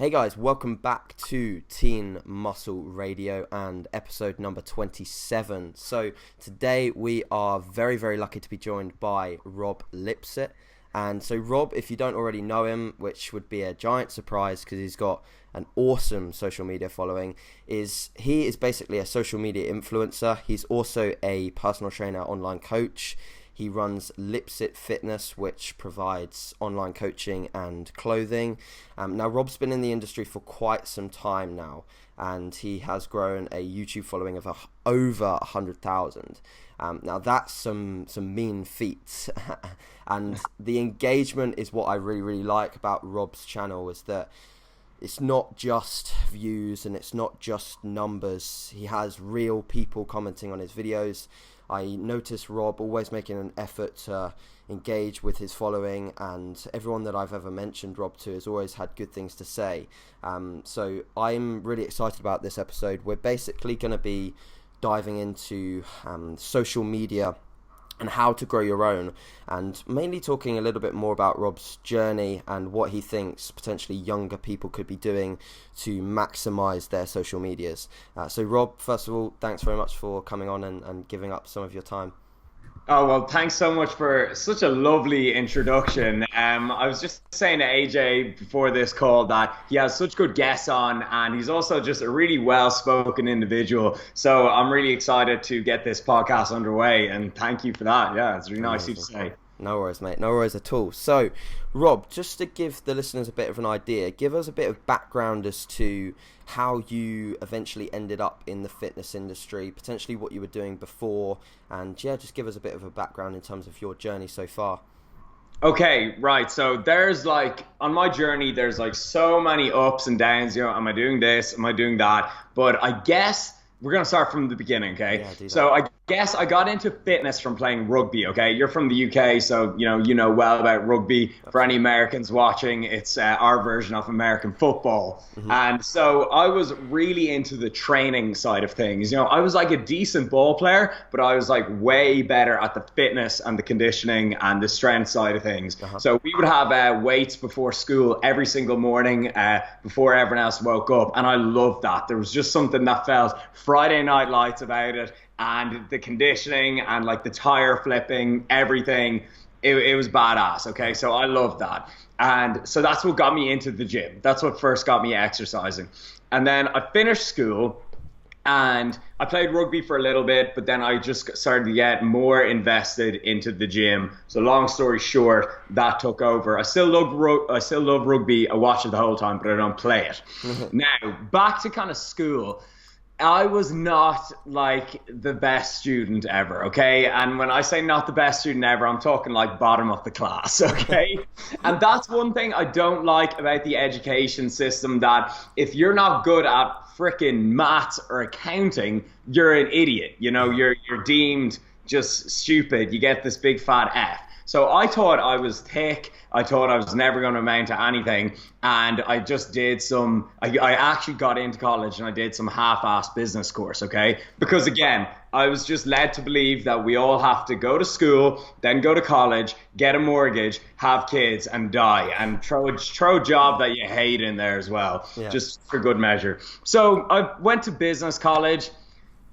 Hey guys, welcome back to Teen Muscle Radio and episode number 27. So today we are very, very lucky to be joined by RobLipSett. And so Rob, if you don't already know him, which would be a giant surprise because he's got an awesome social media following, he is basically a social media influencer. He's also a personal trainer, online coach. He runs Lipsett Fitness, which provides online coaching and clothing. Now, Rob's been in the industry for quite some time now, and he has grown a YouTube following of over 100,000. Now, that's some mean feats. And the engagement is what I really, really like about Rob's channel, is that it's not just views and it's not just numbers. He has real people commenting on his videos. I notice Rob always making an effort to engage with his following, and everyone that I've ever mentioned Rob to has always had good things to say. So I'm really excited about this episode. We're basically going to be diving into social media and how to grow your own, and mainly talking a little bit more about Rob's journey and what he thinks potentially younger people could be doing to maximize their social medias. So Rob, first of all, thanks very much for coming on and giving up some of your time. Oh, well, thanks so much for such a lovely introduction. I was just saying to AJ before this call that he has such good guests on, and he's also just a really well-spoken individual. So I'm really excited to get this podcast underway, and thank you for that. Yeah, it's really nice of you to say. No worries, mate. No worries at all. So, Rob, just to give the listeners a bit of an idea, give us a bit of background as to how you eventually ended up in the fitness industry, potentially what you were doing before, and yeah, just give us a bit of a background in terms of your journey so far. Okay, right. So there's on my journey, there's so many ups and downs. Am I doing this? Am I doing that? But I guess we're going to start from the beginning, okay? Yeah, so I guess I got into fitness from playing rugby, okay? You're from the UK, so you know well about rugby. For any Americans watching, it's our version of American football. Mm-hmm. And so I was really into the training side of things. I was a decent ball player, but I was way better at the fitness and the conditioning and the strength side of things. Uh-huh. So we would have weights before school every single morning before everyone else woke up, and I loved that. There was just something that felt Friday Night Lights about it, and the conditioning and the tire flipping, everything, it was badass, okay? So I loved that. And so that's what got me into the gym. That's what first got me exercising. And then I finished school and I played rugby for a little bit, but then I just started to get more invested into the gym. So long story short, that took over. I still love rugby. I watch it the whole time, but I don't play it. Now, back to kind of school. I was not the best student ever, okay? And when I say not the best student ever, I'm talking bottom of the class, okay? And that's one thing I don't like about the education system, that if you're not good at frickin' maths or accounting, you're an idiot. You're deemed just stupid. You get this big fat F. So I thought I was thick. I thought I was never going to amount to anything. And I just did I actually got into college and I did some half-assed business course, okay? Because again, I was just led to believe that we all have to go to school, then go to college, get a mortgage, have kids, and die, and throw a job that you hate in there as well, just for good measure. So I went to business college.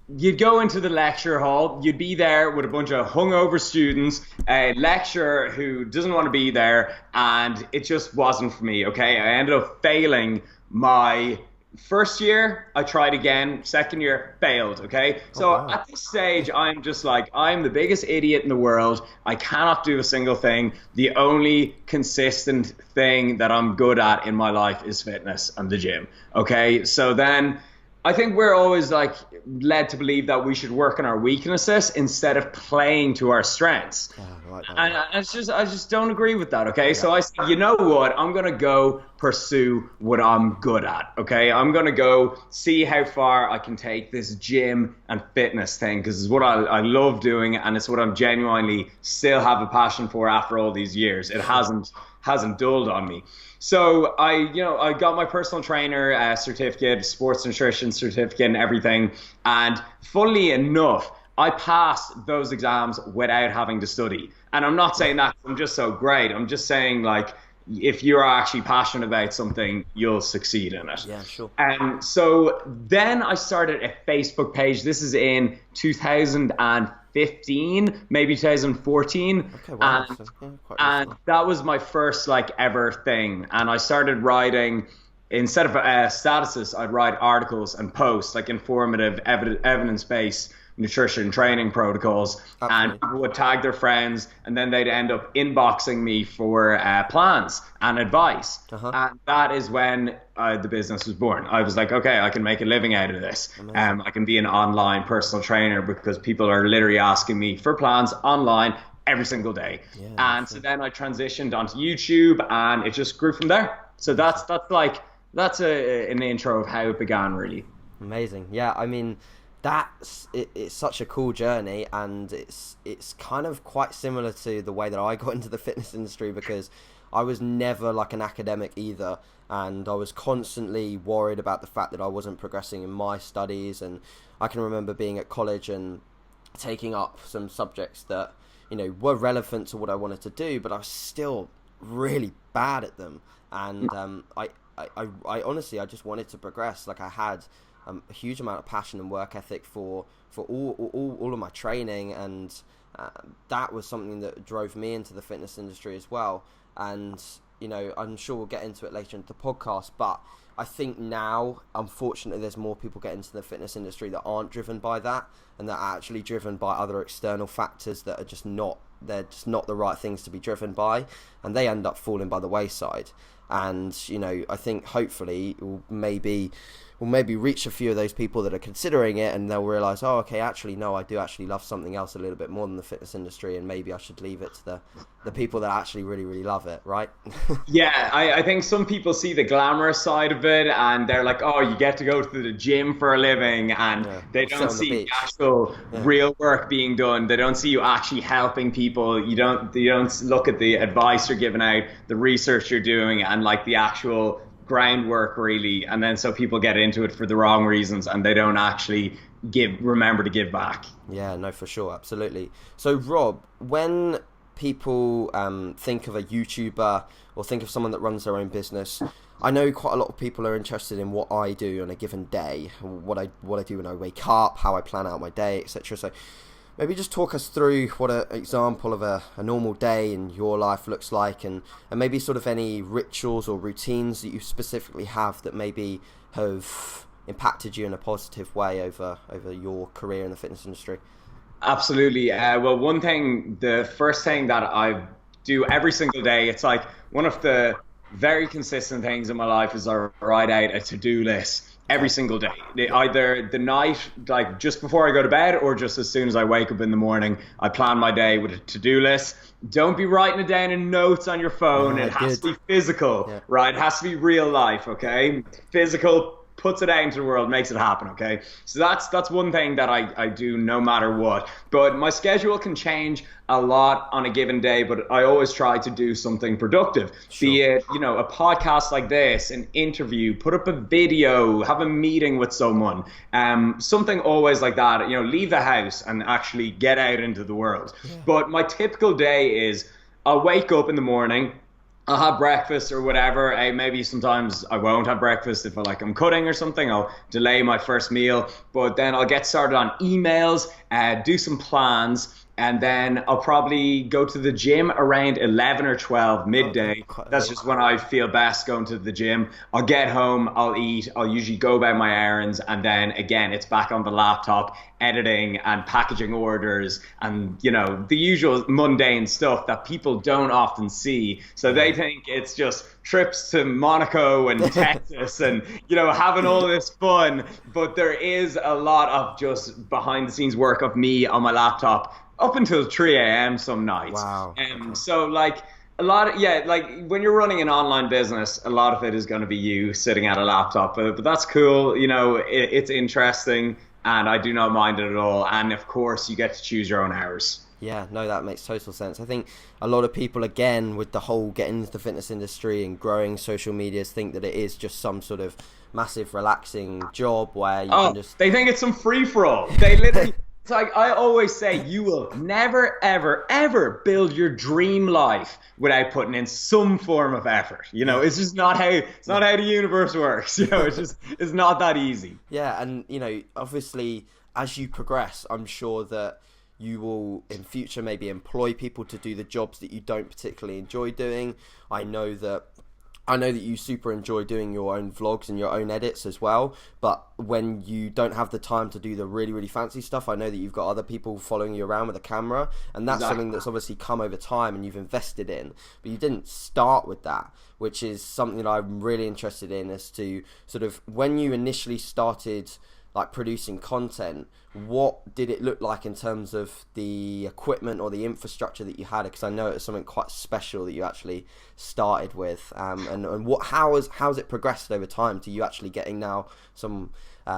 You'd go into the lecture hall, you'd be there with a bunch of hungover students, a lecturer who doesn't want to be there, and it just wasn't for me, okay? I ended up failing my first year. I tried again. Second year, failed, okay? So at this stage, I'm just I'm the biggest idiot in the world. I cannot do a single thing. The only consistent thing that I'm good at in my life is fitness and the gym, okay? So then I think we're always led to believe that we should work on our weaknesses instead of playing to our strengths. And I just don't agree with that, okay? Yeah. So I said, you know what? I'm going to go pursue what I'm good at, okay? I'm going to go see how far I can take this gym and fitness thing, because it's what I love doing, and it's what I'm genuinely still have a passion for after all these years. It hasn't dulled on me. So I got my personal trainer certificate, sports nutrition certificate, and everything. And funnily enough, I passed those exams without having to study. And I'm not saying that I'm just so great. I'm just saying if you're actually passionate about something, you'll succeed in it. Yeah, sure. And so then I started a Facebook page. This is in 2015, maybe 2014. Okay, wow. And that was my first like ever thing. And I started writing, instead of statuses, I'd write articles and posts, like informative, evidence-based nutrition training protocols. Absolutely. And people would tag their friends, and then they'd end up inboxing me for plans and advice. And that is when the business was born. I was like, okay, I can make a living out of this. I can be an online personal trainer because people are literally asking me for plans online every single day. And so then I transitioned onto YouTube, and it just grew from there. So that's an intro of how it began, really. Amazing. Yeah, I mean, it's such a cool journey, and it's kind of quite similar to the way that I got into the fitness industry, because I was never like an academic either, and I was constantly worried about the fact that I wasn't progressing in my studies. And I can remember being at college and taking up some subjects that, you know, were relevant to what I wanted to do, but I was still really bad at them. And I honestly, I just wanted to progress. Like, I had a huge amount of passion and work ethic for all of my training, and that was something that drove me into the fitness industry as well. And, you know, I'm sure we'll get into it later into the podcast, but I think now, unfortunately, there's more people get into the fitness industry that aren't driven by that, and that are actually driven by other external factors that are just not the right things to be driven by, and they end up falling by the wayside. And, you know, I think hopefully we'll maybe reach a few of those people that are considering it, and they'll realize, oh, okay, actually, no, I do actually love something else a little bit more than the fitness industry, and maybe I should leave it to the people that actually really, really love it, right? Yeah, I think some people see the glamorous side of it, and they're like, oh, you get to go to the gym for a living, and they don't see the actual real work being done. They don't see you actually helping people. You don't look at the advice you're giving out, the research you're doing, and like the actual groundwork, really. And then so people get into it for the wrong reasons, and they don't actually remember to give back. Yeah, no, for sure, absolutely. So Rob, when people think of a YouTuber or think of someone that runs their own business, I know quite a lot of people are interested in what I do on a given day, what I do when I wake up, how I plan out my day, etc. So maybe just talk us through what an example of a normal day in your life looks like, and maybe sort of any rituals or routines that you specifically have that maybe have impacted you in a positive way over your career in the fitness industry. Absolutely. Well, the first thing that I do every single day, it's like one of the very consistent things in my life, is I write out a to-do list every single day. Either the night, like just before I go to bed, or just as soon as I wake up in the morning, I plan my day with a to-do list. Don't be writing it down in notes on your phone. It has to be physical, right? It has to be real life, okay? Physical puts it out into the world, makes it happen, okay? So that's one thing that I do no matter what. But my schedule can change a lot on a given day, but I always try to do something productive. Sure. Be it, you know, a podcast like this, an interview, put up a video, have a meeting with someone, something always like that, you know, leave the house and actually get out into the world. Yeah. But my typical day is I'll wake up in the morning, I'll have breakfast or whatever. Maybe sometimes I won't have breakfast if I'm cutting or something. I'll delay my first meal, but then I'll get started on emails, do some plans, and then I'll probably go to the gym around 11 or 12 midday. That's just when I feel best going to the gym. I'll get home, I'll eat, I'll usually go about my errands, and then again, it's back on the laptop, editing and packaging orders, and, you know, the usual mundane stuff that people don't often see. So they think it's just trips to Monaco and Texas and, you know, having all this fun. But there is a lot of just behind the scenes work of me on my laptop up until 3 a.m. some nights. Wow. So like a lot of, like when you're running an online business, a lot of it is going to be you sitting at a laptop, but that's cool. You know, it's interesting, and I do not mind it at all. And of course, you get to choose your own hours. Yeah, no, that makes total sense. I think a lot of people, again, with the whole getting into the fitness industry and growing social medias, think that it is just some sort of massive relaxing job where you can just... They think it's some free-for-all. They literally... It's like I always say, you will never, ever, ever build your dream life without putting in some form of effort. It's just not how the universe works. It's not that easy. Yeah, and obviously, as you progress, I'm sure that you will in future maybe employ people to do the jobs that you don't particularly enjoy doing. I know that you super enjoy doing your own vlogs and your own edits as well, but when you don't have the time to do the really, really fancy stuff, I know that you've got other people following you around with a camera, and that's something that's obviously come over time and you've invested in, but you didn't start with that, which is something that I'm really interested in, as to sort of when you initially started like producing content, what did it look like in terms of the equipment or the infrastructure that you had? Because I know it was something quite special that you actually started with, and how's it progressed over time to you actually getting now some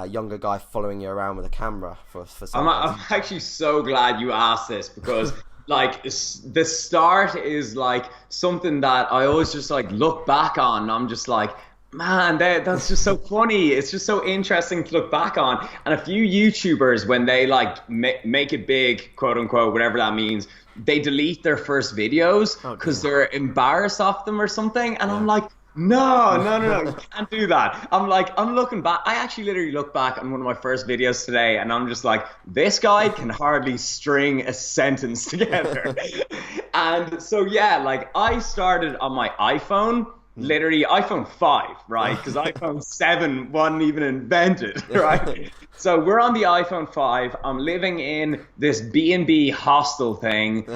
younger guy following you around with a camera for some I'm actually so glad you asked this, because like the start is like something that I always just like look back on. I'm just like, man, that's just so funny. It's just so interesting to look back on. And a few YouTubers, when they like make it big, quote unquote, whatever that means, they delete their first videos because they're embarrassed of them or something. And I'm like, no, you can't do that. I'm looking back. I actually literally look back on one of my first videos today, and I'm just like, this guy can hardly string a sentence together. And so, yeah, like I started on my iPhone. Literally iPhone 5, right? Because iPhone 7 wasn't even invented, right? So we're on the iPhone 5. I'm living in this B&B hostel thing,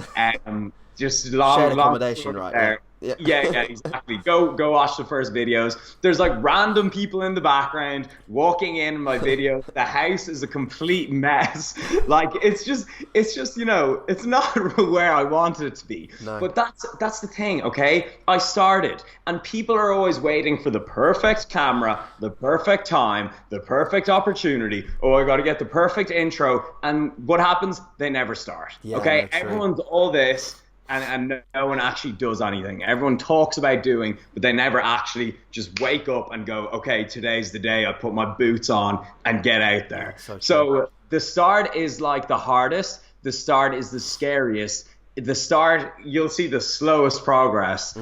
just long accommodation, right? There. Yeah, exactly. Go watch the first videos. There's like random people in the background walking in my video. The house is a complete mess. Like it's just it's not where I wanted it to be. No. But that's the thing, okay? I started, and people are always waiting for the perfect camera, the perfect time, the perfect opportunity. Oh, I got to get the perfect intro, and what happens? They never start. Yeah, okay, everyone's all this. And no one actually does anything. Everyone talks about doing, but they never actually just wake up and go, okay, today's the day I put my boots on and get out there. So the start is like the hardest. The start is the scariest. The start, you'll see the slowest progress,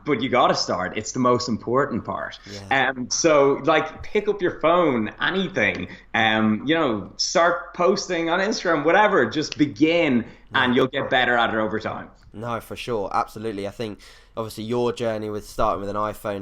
but you got to start. It's the most important part. Yeah. So like pick up your phone, anything, start posting on Instagram, whatever, just begin. And you'll get better at it over time. No, for sure, absolutely. I think obviously your journey with starting with an iPhone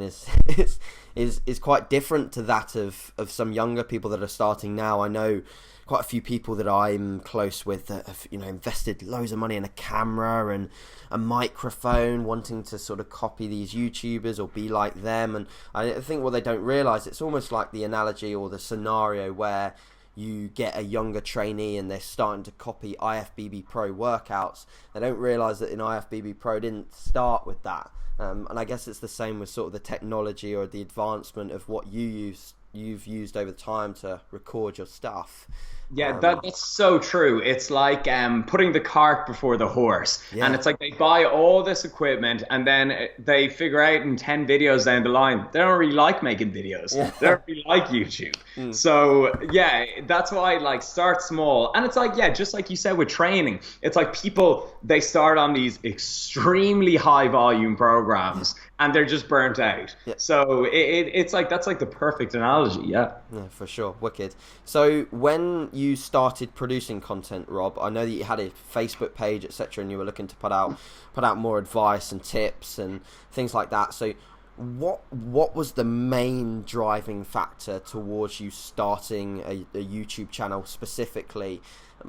is quite different to that of some younger people that are starting now. I know quite a few people that I'm close with that have invested loads of money in a camera and a microphone, wanting to sort of copy these YouTubers or be like them. And I think what they don't realise, it's almost like the analogy or the scenario where you get a younger trainee and they're starting to copy IFBB Pro workouts. They don't realise that in IFBB Pro didn't start with that. And I guess it's the same with sort of the technology or the advancement of what you've used over time to record your stuff. Yeah, that's so true. It's like putting the cart before the horse. Yeah. And it's like they buy all this equipment and then they figure out in 10 videos down the line, they don't really like making videos. Yeah. They don't really like YouTube. So yeah, that's why like start small. And it's like, yeah, just like you said with training, it's like people, they start on these extremely high volume programs and they're just burnt out. Yeah. So it's like, that's like the perfect analogy. Yeah, for sure. Wicked. So when you started producing content, Rob, I know that you had a Facebook page, etc., and you were looking to put out more advice and tips and things like that. So what was the main driving factor towards you starting a YouTube channel specifically?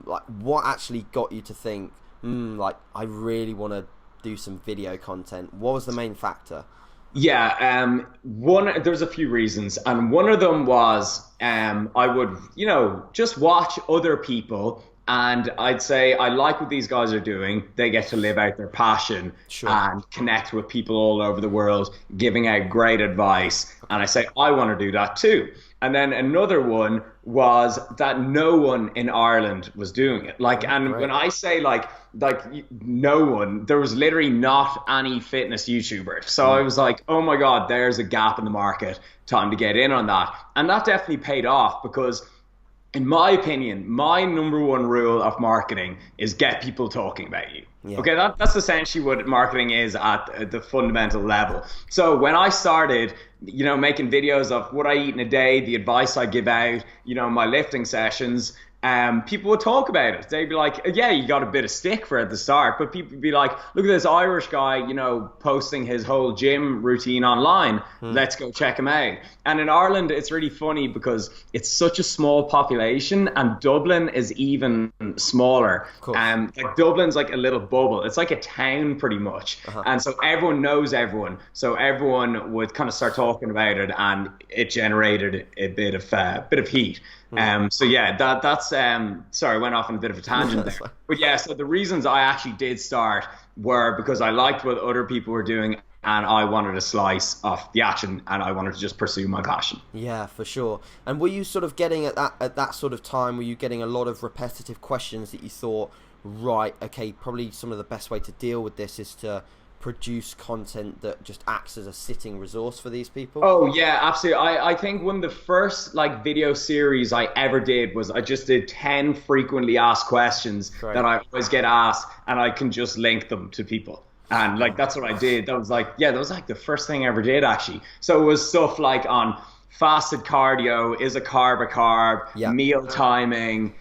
Like what actually got you to think, like I really want to do some video content? What was the main factor? Yeah, there's a few reasons, and one of them was I would, just watch other people, and I'd say I like what these guys are doing. They get to live out their passion and connect with people all over the world, giving out great advice, and I say I want to do that too. And then another one was that no one in Ireland was doing it. When I say like no one, there was literally not any fitness YouTuber. So I was like, oh my God, there's a gap in the market. Time to get in on that. And that definitely paid off because in my opinion, my number one rule of marketing is get people talking about you. Yeah. Okay, that's essentially what marketing is at the fundamental level. So when I started, making videos of what I eat in a day, the advice I give out, my lifting sessions, people would talk about it. They'd be like, yeah, you got a bit of stick for it at the start, but people would be like, look at this Irish guy, posting his whole gym routine online. Let's go check him out. And in Ireland, it's really funny because it's such a small population, and Dublin is even smaller. Like Dublin's like a little bubble. It's like a town pretty much. And so everyone knows everyone. So everyone would kind of start talking about it, and it generated a bit of heat. So yeah, that's sorry, I went off on a bit of a tangent there. But yeah, so the reasons I actually did start were because I liked what other people were doing, and I wanted a slice of the action, and I wanted to just pursue my passion. Yeah, for sure. And were you sort of getting at that sort of time, were you getting a lot of repetitive questions that you thought, right, okay, probably some of the best way to deal with this is to produce content that just acts as a sitting resource for these people? Oh yeah, absolutely. I think one of the first video series I ever did was I just did 10 frequently asked questions that I always get asked, and I can just link them to people. And that's what I did. That was the first thing I ever did actually. So it was stuff like on fasted cardio, is a carb, meal timing,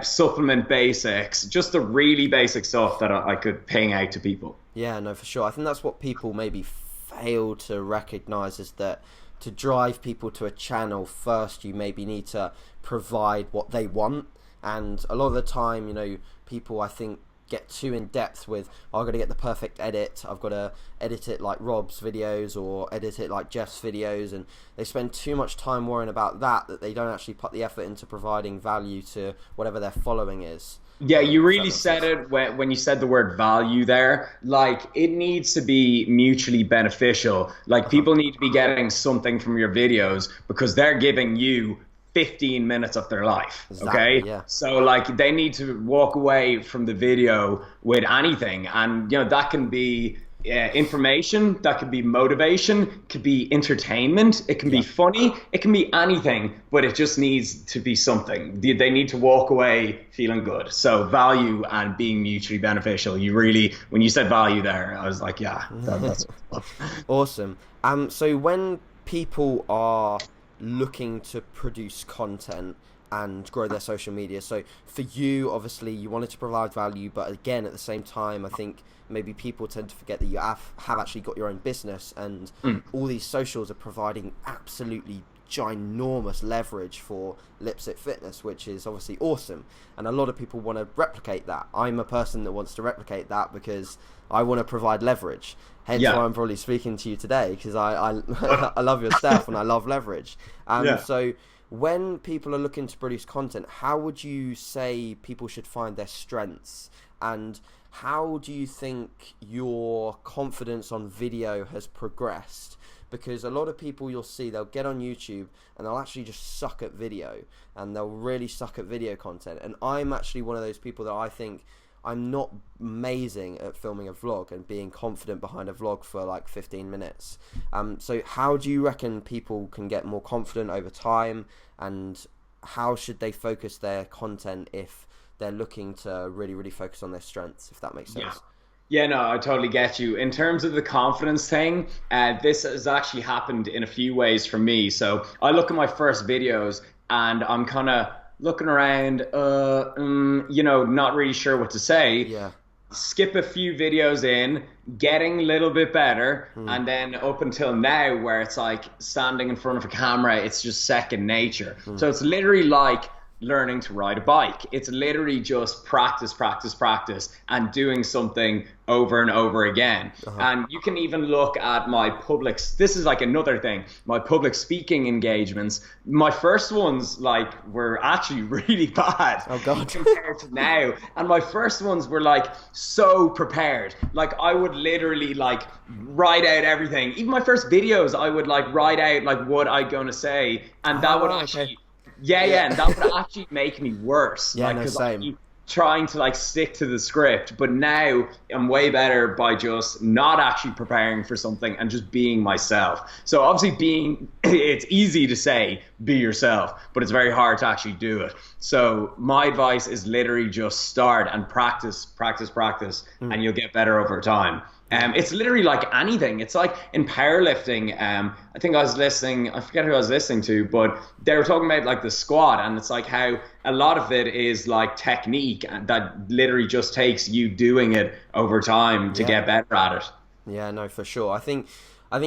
supplement basics, just the really basic stuff that I could ping out to people. Yeah, no, for sure. I think that's what people maybe fail to recognize, is that to drive people to a channel, first you maybe need to provide what they want. And a lot of the time, people, I think, get too in depth with, I've got to get the perfect edit, I've got to edit it like Rob's videos or edit it like Jeff's videos, and they spend too much time worrying about that they don't actually put the effort into providing value to whatever their following is. Yeah, you really said it when you said the word value there. It needs to be mutually beneficial. People need to be getting something from your videos because they're giving you 15 minutes of their life. Okay. Yeah. So they need to walk away from the video with anything, and that can be information, that could be motivation, it could be entertainment, it can be funny, it can be anything, but it just needs to be something. They need to walk away feeling good. So value and being mutually beneficial. When you said value there, I was like, yeah, that's awesome. So when people are looking to produce content and grow their social media, so for you, obviously you wanted to provide value, but again, at the same time, I think maybe people tend to forget that you have actually got your own business, and all these socials are providing absolutely ginormous leverage for Lipsett Fitness, which is obviously awesome, and a lot of people want to replicate that. I'm a person that wants to replicate that because I want to provide leverage, hence why I'm probably speaking to you today, because I I love your stuff and I love leverage. So when people are looking to produce content, how would you say people should find their strengths, and how do you think your confidence on video has progressed? Because a lot of people, you'll see, they'll get on YouTube and they'll actually just suck at video, and they'll really suck at video content. And I'm actually one of those people that I think I'm not amazing at filming a vlog and being confident behind a vlog for 15 minutes. So how do you reckon people can get more confident over time, and how should they focus their content if they're looking to really, really focus on their strengths, if that makes sense? Yeah, no, I totally get you. In terms of the confidence thing, this has actually happened in a few ways for me. So I look at my first videos and I'm kind of looking around, not really sure what to say. Yeah. Skip a few videos in, getting a little bit better, and then up until now where it's standing in front of a camera, it's just second nature. So it's literally like learning to ride a bike. It's literally just practice, and doing something over and over again. And you can even look at my this is another thing, my public speaking engagements. My first ones were actually really bad compared to now. And my first ones were so prepared. I would literally write out everything. Even my first videos, I would write out what I'm gonna say, and that would actually and that would actually make me worse. Yeah, no, same. trying to like stick to the script, but now I'm way better by just not actually preparing for something and just being myself. So obviously it's easy to say be yourself, but it's very hard to actually do it. So my advice is literally just start and practice, and you'll get better over time. It's literally like anything. It's like in powerlifting. I think I forget who I was listening to, but they were talking about like the squat, and it's like how a lot of it is like technique, and that literally just takes you doing it over time to get better at it. Yeah, no, for sure. I think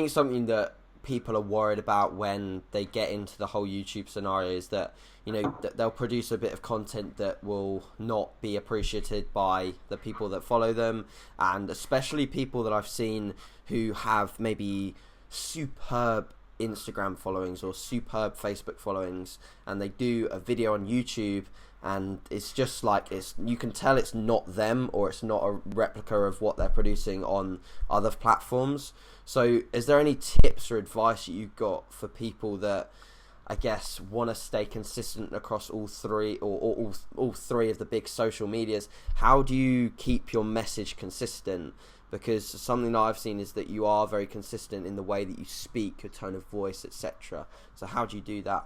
something that people are worried about when they get into the whole YouTube scenario is that, you know, that they'll produce a bit of content that will not be appreciated by the people that follow them, and especially people that I've seen who have maybe superb Instagram followings or superb Facebook followings, and they do a video on YouTube and it's just like, you can tell it's not them, or it's not a replica of what they're producing on other platforms. So is there any tips or advice that you've got for people that, I guess, want to stay consistent across all three or all three of the big social medias? How do you keep your message consistent? Because something that I've seen is that you are very consistent in the way that you speak, your tone of voice, etc. So how do you do that?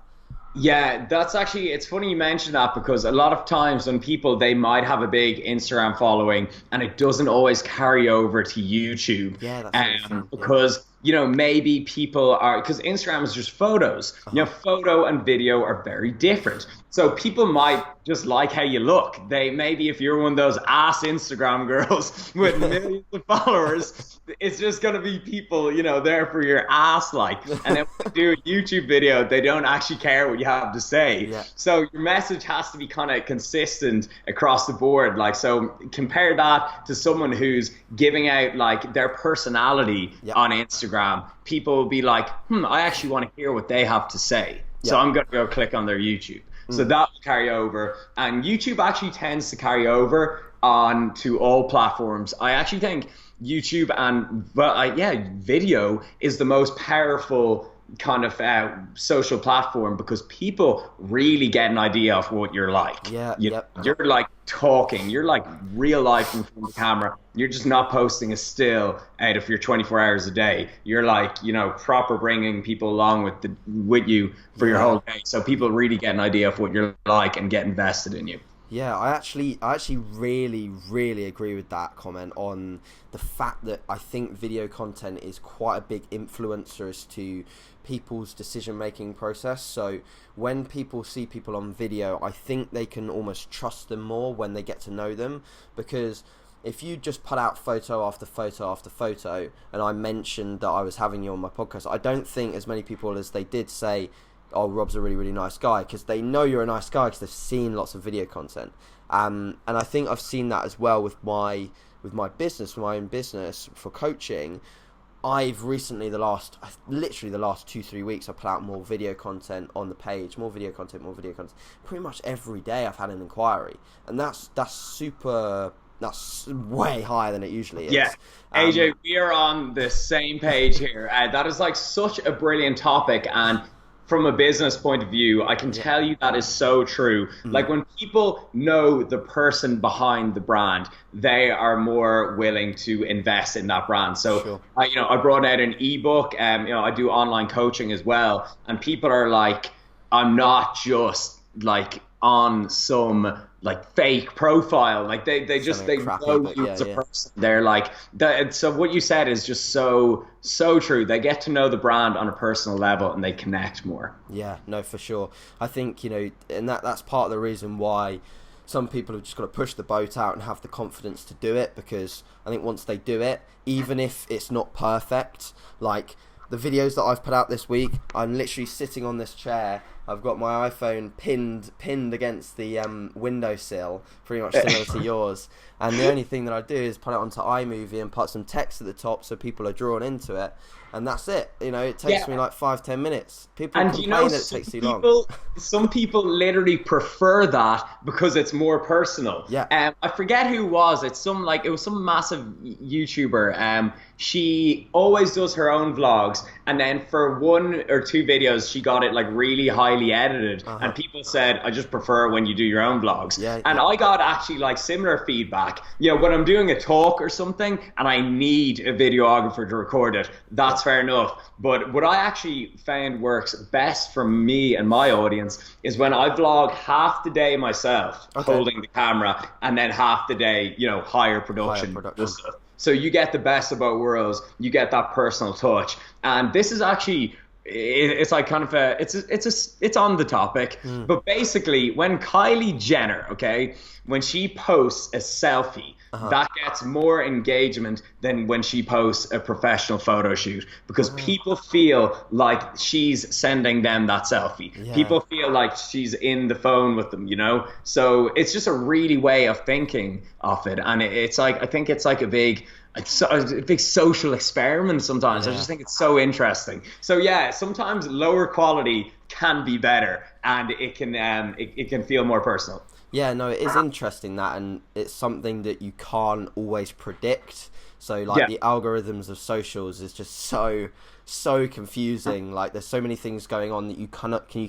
Yeah, that's actually, it's funny you mentioned that, because a lot of times when people, they might have a big Instagram following and it doesn't always carry over to YouTube. Yeah, that's because you know, maybe people are, because Instagram is just photos. You know, photo and video are very different. So people might just like how you look. They maybe, if you're one of those ass Instagram girls with millions of followers, it's just going to be people, you know, there for your ass like. And then when you do a YouTube video, they don't actually care what you have to say. Yeah. So your message has to be kind of consistent across the board. Like, so compare that to someone who's giving out like their personality on Instagram. People will be like, I actually want to hear what they have to say. So I'm going to go click on their YouTube. So that will carry over. And YouTube actually tends to carry over on to all platforms. I actually think YouTube and video is the most powerful kind of social platform, because people really get an idea of what you're like. You're like talking, you're like real life in front of the camera. You're just not posting a still out of your 24 hours a day. You're like, you know, proper bringing people along with you for your whole day. So people really get an idea of what you're like and get invested in you. Yeah, I actually really, really agree with that comment on the fact that I think video content is quite a big influencer as to people's decision-making process. So when people see people on video, I think they can almost trust them more when they get to know them, because if you just put out photo after photo after photo, and I mentioned that I was having you on my podcast, I don't think as many people as they did say, oh, Rob's a really, really nice guy, because they know you're a nice guy because they've seen lots of video content. And I think I've seen that as well with my business, my own business for coaching. I've recently, literally the last 2-3 weeks, I put out more video content on the page, more video content. Pretty much every day I've had an inquiry, and that's way higher than it usually is. Yeah, AJ, we are on the same page here. That is like such a brilliant topic, and from a business point of view, I can tell you that is so true. Like, when people know the person behind the brand, they are more willing to invest in that brand. So, I brought out an ebook. I do online coaching as well, and people are like, I'm not just like on some like fake profile. Like they know you as a person. They're like that. So what you said is just so true. They get to know the brand on a personal level and they connect more. Yeah, no, for sure. I think, and that's part of the reason why some people have just got to push the boat out and have the confidence to do it, because I think once they do it, even if it's not perfect, like the videos that I've put out this week, I'm literally sitting on this chair. I've got my iPhone pinned against the windowsill, pretty much similar to yours. And the only thing that I do is put it onto iMovie and put some text at the top so people are drawn into it. And that's it. It takes me like 5-10 minutes. People complain that it takes too long. Some people literally prefer that because it's more personal. Yeah. I forget who it was. It was some massive YouTuber. She always does her own vlogs, and then for 1 or 2 videos, she got it like really highly highly edited, and people said, I just prefer when you do your own vlogs. And I got actually like similar feedback. You know, when I'm doing a talk or something and I need a videographer to record it, that's fair enough. But what I actually found works best for me and my audience is when I vlog half the day myself, holding the camera, and then half the day, you know, higher production. So you get the best of both worlds. You get that personal touch. And this is actually, it's like kind of it's on the topic. But basically, when Kylie Jenner, when she posts a selfie, that gets more engagement than when she posts a professional photo shoot, because people feel like she's sending them that selfie. People feel like she's in the phone with them, you know? So it's just a really way of thinking of it. And it's like, I think it's like a big social experiment sometimes. I just think it's so interesting. So yeah, sometimes lower quality can be better, and it can feel more personal. Yeah, no, it is interesting that, and it's something that you can't always predict. So like the algorithms of socials is just so confusing. Like there's so many things going on that you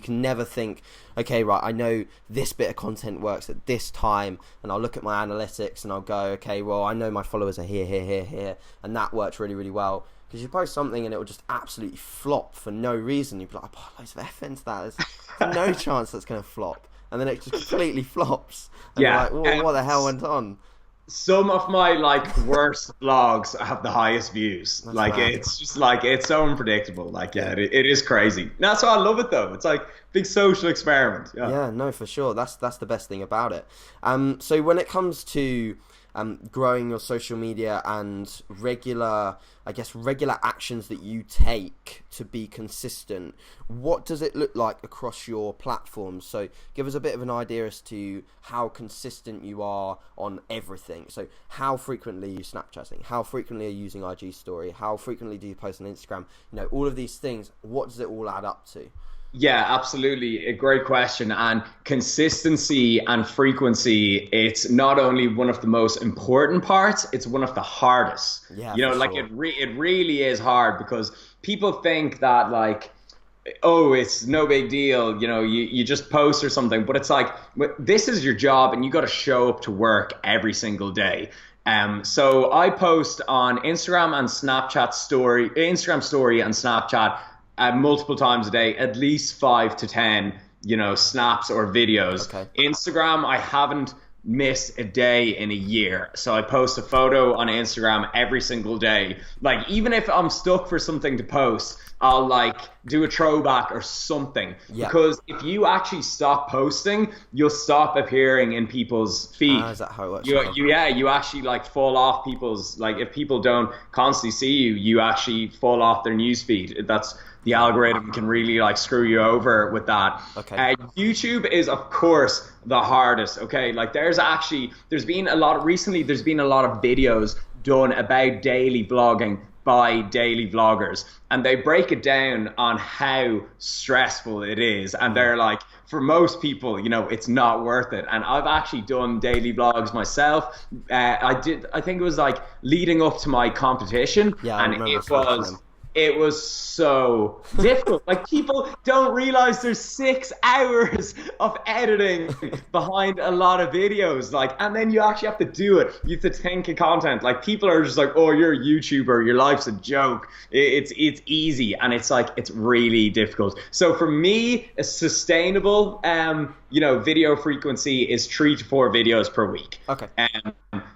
can never think, okay, right, I know this bit of content works at this time, and I'll look at my analytics and I'll go, okay, well, I know my followers are here, and that works really, really well. Because you post something and it will just absolutely flop for no reason. You'd be like, I put loads of F into that. There's no chance that's going to flop. And then it just completely flops. And you're like, well, what the hell went on? Some of my like worst vlogs have the highest views. That's like mad. It's just like, it's so unpredictable. Like, it is crazy. That's why I love it though. It's like big social experiment. Yeah, no, for sure. That's the best thing about it. So when it comes to growing your social media and regular actions that you take to be consistent, what does it look like across your platforms? So give us a bit of an idea as to how consistent you are on everything. So how frequently are you Snapchatting? How frequently are you using IG story? How frequently do you post on Instagram? You know, all of these things, what does it all add up to? Yeah, absolutely. A great question. And consistency and frequency, it's not only one of the most important parts, it's one of the hardest. Yeah, you know, like it really is hard, because people think that like, oh, it's no big deal, you know, you just post or something. But it's like, this is your job and you got to show up to work every single day. So I post on Instagram and Snapchat story, Instagram story and Snapchat multiple times a day, at least 5 to 10, you know, snaps or videos. Instagram, I haven't missed a day in a year. So I post a photo on Instagram every single day. Like, even if I'm stuck for something to post, I'll like do a throwback or something. Because if you actually stop posting, you'll stop appearing in people's feed. Is that how it works? You actually like fall off people's, like if people don't constantly see you, you actually fall off their news feed. That's the algorithm can really like screw you over with that. YouTube is of course the hardest. Like there's been a lot of videos done about daily vlogging by daily vloggers, and they break it down on how stressful it is, and they're like, for most people, you know, it's not worth it. And I've actually done daily vlogs myself. I think it was like leading up to my competition, and it was so difficult. Like, people don't realize there's 6 hours of editing behind a lot of videos. Like, and then you actually have to do it. You have to think of content. Like, people are just like, oh, you're a YouTuber, your life's a joke. It's easy, and it's like, it's really difficult. So for me, a sustainable video frequency is 3 to 4 videos per week.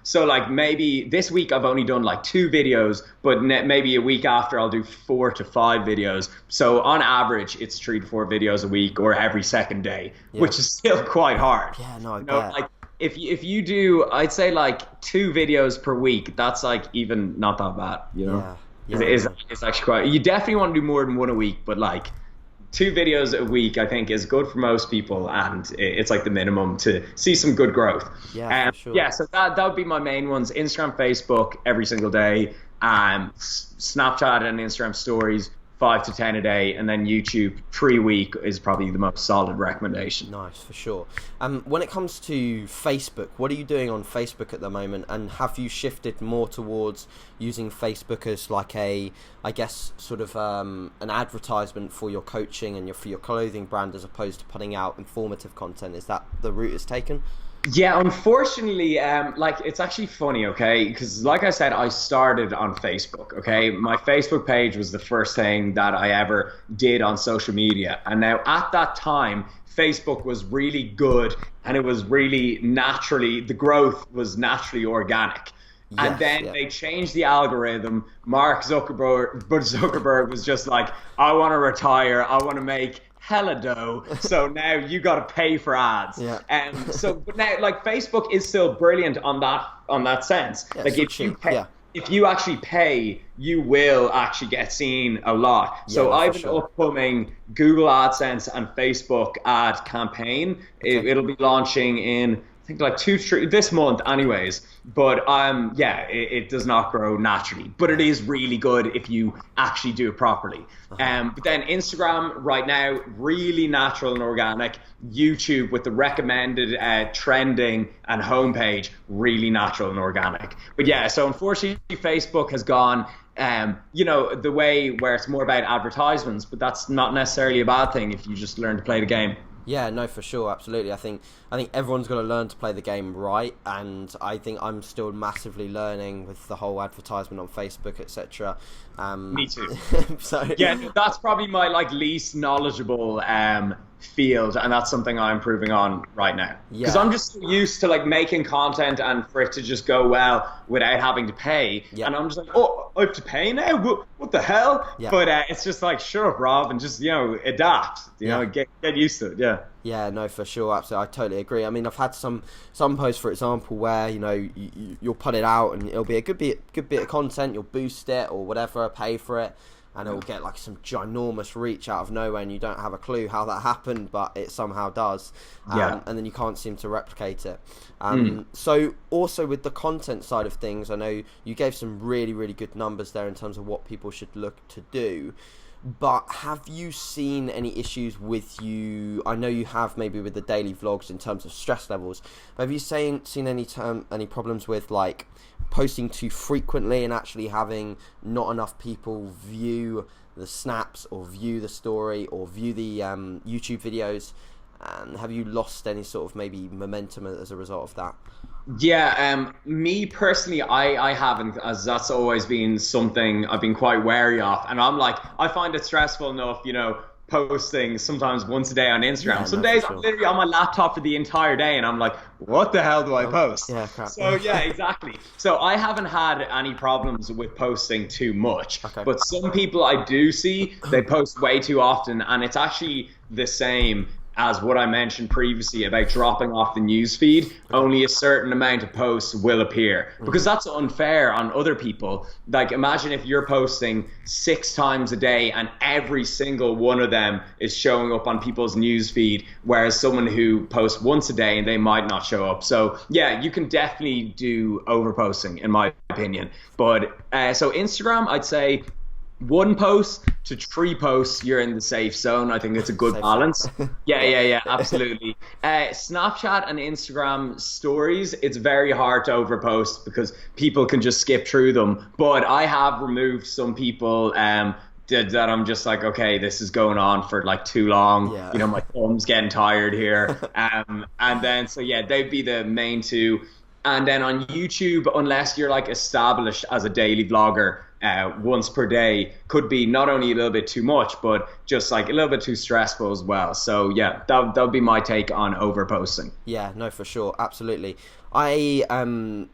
So like maybe this week I've only done like 2 videos, but maybe a week after I'll do 4 to 5 videos. So on average, it's 3 to 4 videos a week, or every second day, which is still quite hard. Yeah, no, I bet. Like if you do, I'd say like 2 videos per week, that's like even not that bad, you know? It's actually quite, you definitely want to do more than 1 a week, but like 2 videos a week, I think, is good for most people, and it's like the minimum to see some good growth. For sure. Yeah, so that would be my main ones: Instagram, Facebook, every single day, Snapchat and Instagram stories 5 to 10 a day, and then YouTube 3 a week is probably the most solid recommendation. Nice, for sure. When it comes to Facebook, what are you doing on Facebook at the moment, and have you shifted more towards using Facebook as like a, I guess, sort of an advertisement for your coaching and for your clothing brand, as opposed to putting out informative content? Is that the route it's taken? Yeah, unfortunately, like, it's actually funny, okay? Because like I said, I started on Facebook, okay? My Facebook page was the first thing that I ever did on social media. And now at that time, Facebook was really good, and it was really the growth was naturally organic. Yes, and then they changed the algorithm. Mark Zuckerberg was just like, I want to retire. I want to make hella dough, so now you got to pay for ads. But now, like, Facebook is still brilliant on that sense. Like, if you actually pay, you will actually get seen a lot. So I have an upcoming Google AdSense and Facebook ad campaign. It'll be launching in, I think, like 2-3 this month anyways, but it does not grow naturally, but it is really good if you actually do it properly. But then Instagram right now, really natural and organic. YouTube with the recommended trending and homepage, really natural and organic. But yeah, so unfortunately Facebook has gone the way where it's more about advertisements, but that's not necessarily a bad thing if you just learn to play the game. Yeah, no, for sure, absolutely. I think everyone's got to learn to play the game right, and I think I'm still massively learning with the whole advertisement on Facebook, etc. Me too. So yeah, that's probably my least knowledgeable field, and that's something I'm improving on right now, because I'm just so used to making content and for it to just go well without having to pay, and I'm just like, oh, I have to pay now? What the hell? But it's just like, shut up, Rob, and just adapt, get used to it. Yeah, no, for sure, absolutely, I totally agree. I mean, I've had some posts, for example, where you'll put it out and it'll be a good bit of content, you'll boost it or whatever, pay for it, and it'll get like some ginormous reach out of nowhere, and you don't have a clue how that happened, but it somehow does. And then you can't seem to replicate it. So also with the content side of things, I know you gave some really, really good numbers there in terms of what people should look to do. But have you seen any issues with you? I know you have, maybe with the daily vlogs in terms of stress levels. But have you seen any problems with like posting too frequently and actually having not enough people view the snaps or view the story or view the YouTube videos? And have you lost any sort of maybe momentum as a result of that? Yeah, me personally, I haven't, as that's always been something I've been quite wary of. And I'm like, I find it stressful enough, posting sometimes once a day on Instagram. Some days I'm literally on my laptop for the entire day and I'm like, what the hell do I post? Yeah, crap. So yeah, exactly. So I haven't had any problems with posting too much. But some people I do see, they post way too often, and it's actually the same as what I mentioned previously about dropping off the newsfeed. Only a certain amount of posts will appear, because that's unfair on other people. Like, imagine if you're posting 6 times a day and every single one of them is showing up on people's newsfeed, whereas someone who posts once a day and they might not show up. So yeah, you can definitely do overposting, in my opinion. But so Instagram, I'd say 1 post to 3 posts, you're in the safe zone. I think it's a good balance. Yeah, absolutely. Snapchat and Instagram stories, it's very hard to overpost because people can just skip through them. But I have removed some people that I'm just like, okay, this is going on for like too long. My thumb's getting tired here. And then, so yeah, they'd be the main 2. And then on YouTube, unless you're like established as a daily vlogger, once per day could be not only a little bit too much, but just like a little bit too stressful as well. So yeah, that would be my take on overposting. Yeah, no, for sure, absolutely. I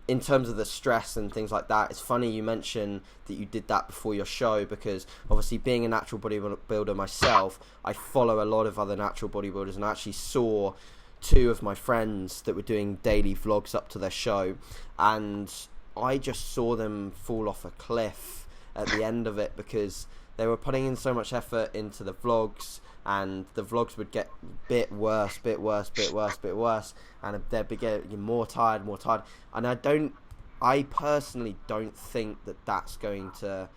in terms of the stress and things like that, it's funny you mention that you did that before your show, because obviously being a natural bodybuilder myself, I follow a lot of other natural bodybuilders, and I actually saw 2 of my friends that were doing daily vlogs up to their show, and I just saw them fall off a cliff at the end of it, because they were putting in so much effort into the vlogs, and the vlogs would get bit worse, and they'd be getting more tired, and I personally don't think that that's going to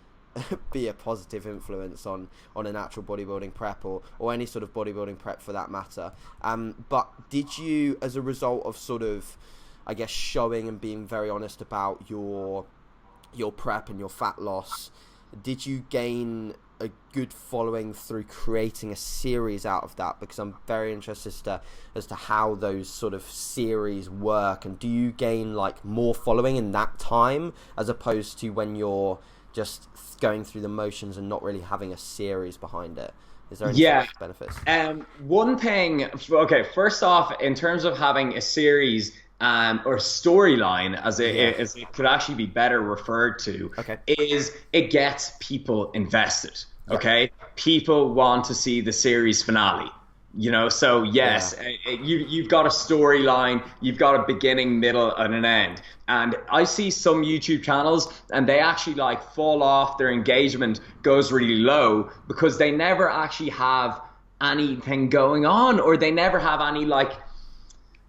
be a positive influence on an actual bodybuilding prep or any sort of bodybuilding prep for that matter. But did you, as a result of sort of, I guess, showing and being very honest about your prep and your fat loss, did you gain a good following through creating a series out of that? Because I'm very interested as to how those sort of series work, and do you gain like more following in that time as opposed to when you're just going through the motions and not really having a series behind it? Is there any sort of benefits? One thing, okay, first off, in terms of having a series or storyline, as it could actually be better referred to, is it gets people invested. Okay, people want to see the series finale. You know, so yes, you've got a storyline, you've got a beginning, middle, and an end. And I see some YouTube channels, and they actually like fall off. Their engagement goes really low because they never actually have anything going on, or they never have any like,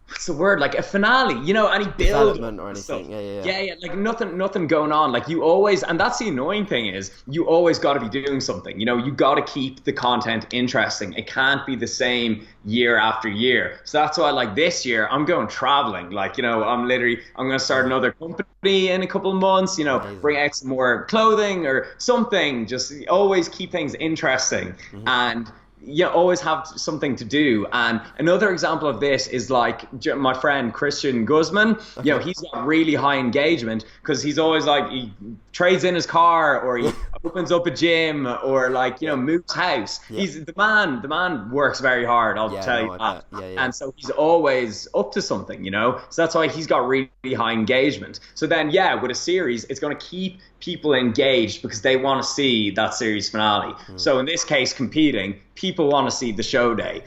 what's the word, like a finale, you know, any build or anything. Yeah, like nothing going on. Like you always, and that's the annoying thing, is you always got to be doing something. You know, you got to keep the content interesting. It can't be the same year after year. So that's why, like this year, I'm going traveling. Like, you know, I'm going to start another company in a couple of months. You know, bring out some more clothing or something. Just always keep things interesting. And you always have something to do. And another example of this is like my friend Christian Guzman. You know, he's got really high engagement because he's always like, he trades in his car, or he opens up a gym, or like, you know, moves house. He's the man works very hard, I'll tell you that. And so he's always up to something, you know, so that's why he's got really high engagement. So then with a series, it's going to keep people engaged because they want to see that series finale. So in this case, competing, people want to see the show day.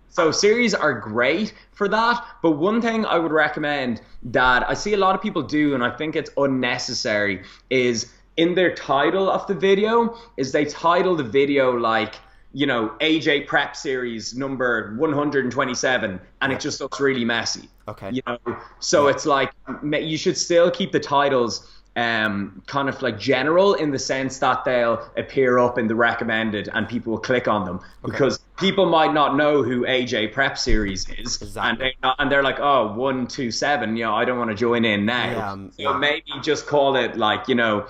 So series are great for that. But one thing I would recommend that I see a lot of people do, and I think it's unnecessary, is in their title of the video, is they title the video like, you know, AJ Prep Series number 127, and it just looks really messy. You know, so it's like, you should still keep the titles kind of like general, in the sense that they'll appear up in the recommended and people will click on them, because people might not know who AJ Prep Series is, and they're like, oh, 127, you know, I don't want to join in now. So maybe just call it like, you know,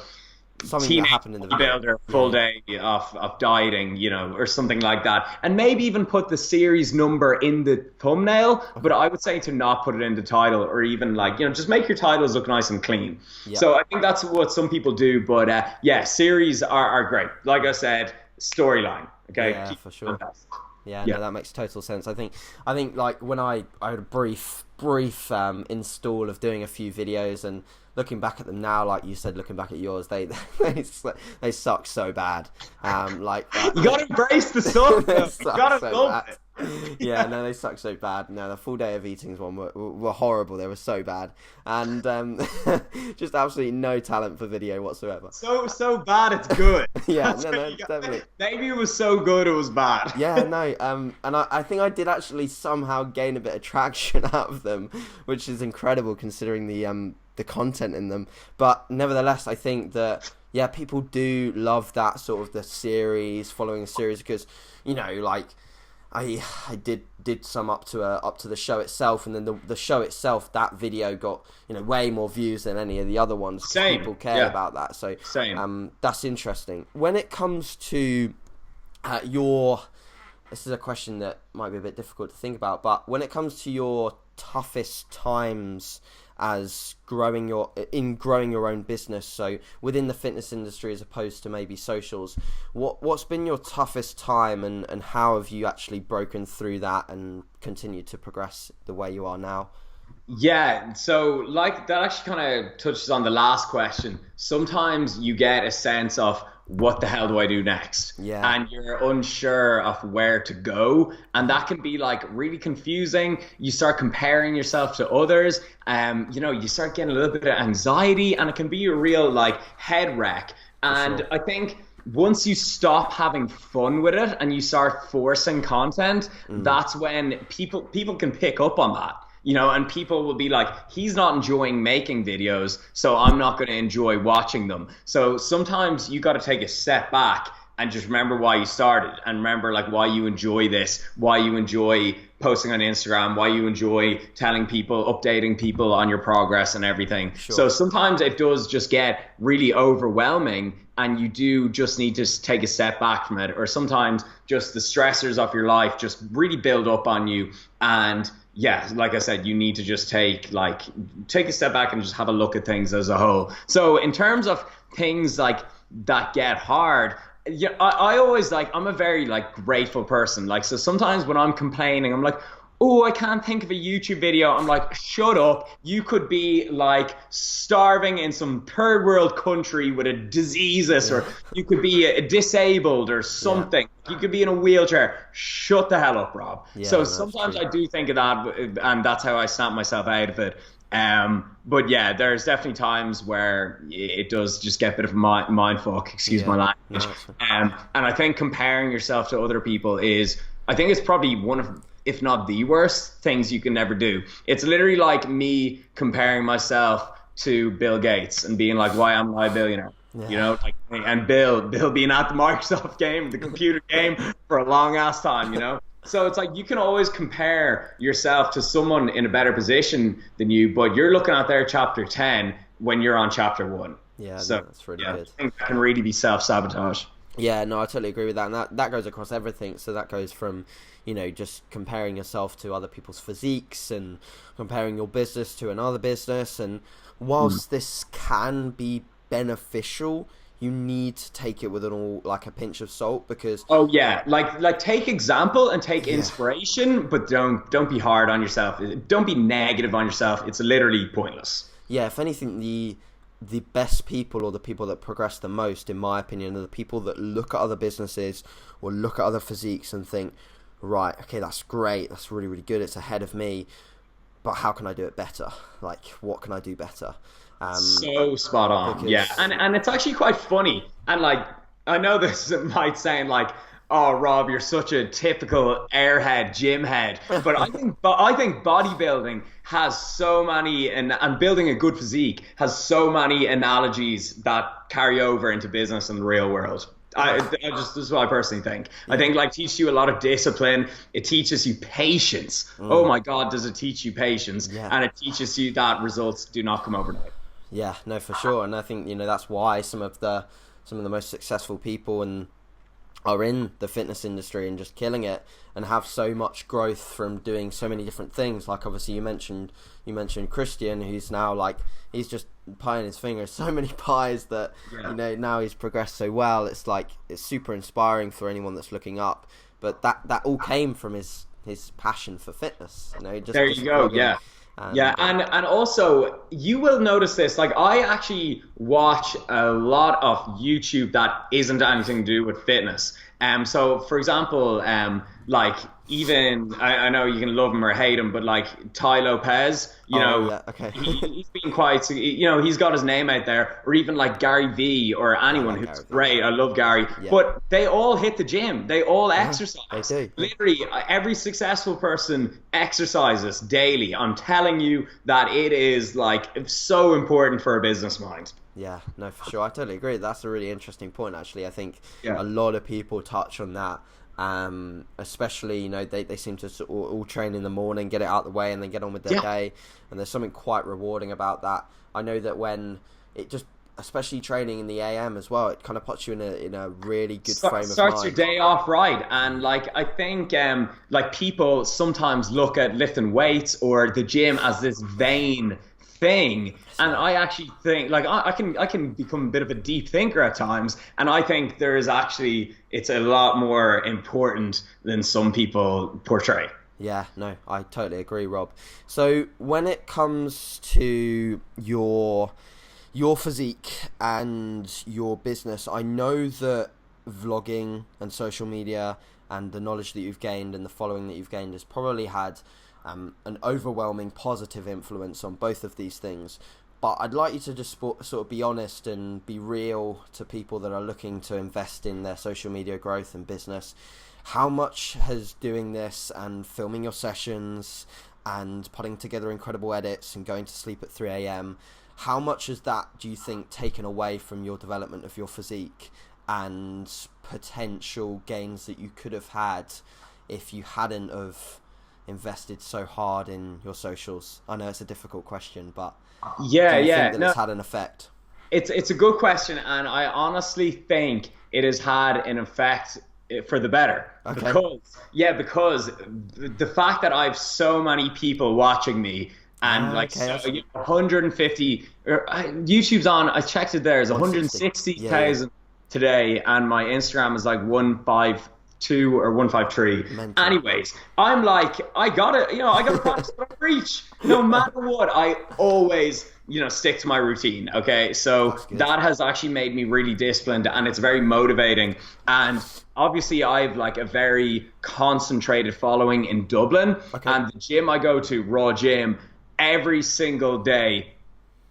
something that happened in the video, full day of dieting, you know, or something like that. And maybe even put the series number in the thumbnail, but I would say to not put it in the title, or even like, you know, just make your titles look nice and clean. So I think that's what some people do. But series are great. Like I said, storyline. Okay. Yeah, for sure. No, that makes total sense. I think like when I had a brief install of doing a few videos, and looking back at them now, like you said, looking back at yours, they suck so bad. Like you gotta embrace the stuff. You gotta love it. Yeah, no, they suck so bad. No, the full day of eatings one were horrible. They were so bad, and just absolutely no talent for video whatsoever. So bad it's good. Definitely. Maybe it was so good it was bad. And I think I did actually somehow gain a bit of traction out of them, which is incredible considering the content in them. But nevertheless, I think that people do love that sort of the series, following a series, because, you know, like I did some up to the show itself, and then the show itself, that video got, you know, way more views than any of the other ones. People care about that. So that's interesting. When it comes to this is a question that might be a bit difficult to think about, but when it comes to your toughest times as growing your own business, so within the fitness industry as opposed to maybe socials, what's been your toughest time, and how have you actually broken through that and continued to progress the way you are now? So like that actually kind of touches on the last question. Sometimes you get a sense of, what the hell do I do next? And you're unsure of where to go, and that can be like really confusing. You start comparing yourself to others, you know, you start getting a little bit of anxiety, and it can be a real like head wreck. And I think once you stop having fun with it and you start forcing content, that's when people can pick up on that. and people will be like, he's not enjoying making videos, so I'm not going to enjoy watching them. So sometimes you got to take a step back and just remember why you started, and remember like why you enjoy this, why you enjoy posting on Instagram, why you enjoy telling people, updating people on your progress and everything. Sure. So sometimes it does just get really overwhelming, and you do just need to take a step back from it, or sometimes just the stressors of your life just really build up on you. And yeah, like I said, you need to just take a step back and just have a look at things as a whole. So in terms of things like that get hard, yeah, I always I'm a very grateful person. So sometimes when I'm complaining, I'm like, oh, I can't think of a YouTube video. I'm like, shut up. You could be starving in some third world country with a diseases, or you could be disabled or something. You could be in a wheelchair. Shut the hell up, Rob. So sometimes I do think of that, and that's how I snap myself out of it. But yeah, there's definitely times where it does just get a bit of a mind fuck, excuse my language. And I think comparing yourself to other people I think it's probably one of, if not the worst things you can never do. It's literally like me comparing myself to Bill Gates and being like, why am I a billionaire? And Bill being at the Microsoft game, the computer game for a long ass time, So it's you can always compare yourself to someone in a better position than you, but you're looking at their chapter 10 when you're on chapter 1. Yeah, so that's really good. I think that can really be self-sabotage. Yeah, no, I totally agree with that. And that goes across everything. So that goes from, just comparing yourself to other people's physiques and comparing your business to another business. And whilst this can be beneficial, you need to take it with a pinch of salt, because take example and take inspiration, but don't be hard on yourself. Don't be negative on yourself. It's literally pointless. Yeah, if anything, the best people, or the people that progress the most, in my opinion, are the people that look at other businesses or look at other physiques and think, right, okay, that's great, that's really, really good, it's ahead of me, but how can I do it better? What can I do better? So spot on. Yeah, and it's actually quite funny, and I know this might sound like, oh, Rob, you're such a typical airhead, gym head, but I think bodybuilding has so many, and building a good physique has so many analogies that carry over into business and the real world. This is what I personally think. I think teaches you a lot of discipline. It teaches you patience. Oh my God, does it teach you patience? And it teaches you that results do not come overnight. Yeah, no, for sure. And I think that's why some of the most successful people are in the fitness industry and just killing it, and have so much growth from doing so many different things. Obviously you mentioned Christian, who's now he's just pieing his fingers so many pies that now he's progressed so well. It's it's super inspiring for anyone that's looking up. But that all came from his passion for fitness. There you go. Yeah. And also you will notice this, I actually watch a lot of YouTube that isn't anything to do with fitness. So for example, even I know you can love him or hate him, but Tai Lopez, he's been quite, he's got his name out there, or even Gary Vee or anyone who's great. I love Gary, but they all hit the gym. They all exercise. They do. Literally, every successful person exercises daily. I'm telling you that it is so important for a business mind. Yeah, no, for sure. I totally agree. That's a really interesting point, actually. I think a lot of people touch on that. Especially, they seem to all train in the morning, get it out of the way, and then get on with their day. And there's something quite rewarding about that. I know that when it just, especially training in the AM as well, it kind of puts you in a really good frame of mind. Starts your day off right. And I think people sometimes look at lifting weights or the gym as this vain thing, and I actually think I can become a bit of a deep thinker at times, and I think it's a lot more important than some people portray. Yeah, no, I totally agree, Rob. So when it comes to your physique and your business, I know that vlogging and social media and the knowledge that you've gained and the following that you've gained has probably had an overwhelming positive influence on both of these things. But I'd like you to just sort of be honest and be real to people that are looking to invest in their social media growth and business. How much has doing this and filming your sessions and putting together incredible edits and going to sleep at 3 a.m. How much has that, do you think, taken away from your development of your physique and potential gains that you could have had if you hadn't have invested so hard in your socials? I know it's a difficult question, but do you think that it's had an effect? It's a good question, and I honestly think it has had an effect for the better. Okay. Because the fact that I have so many people watching me, and 150 YouTube's on, I checked it there, is 160,000 today, and my Instagram is like 152 or 153. Mental. Anyways, I'm like, I gotta practice what I preach. No matter what, I always stick to my routine. Okay, so that has actually made me really disciplined, and it's very motivating. And obviously I've like a very concentrated following in Dublin, and the gym I go to, Raw Gym, every single day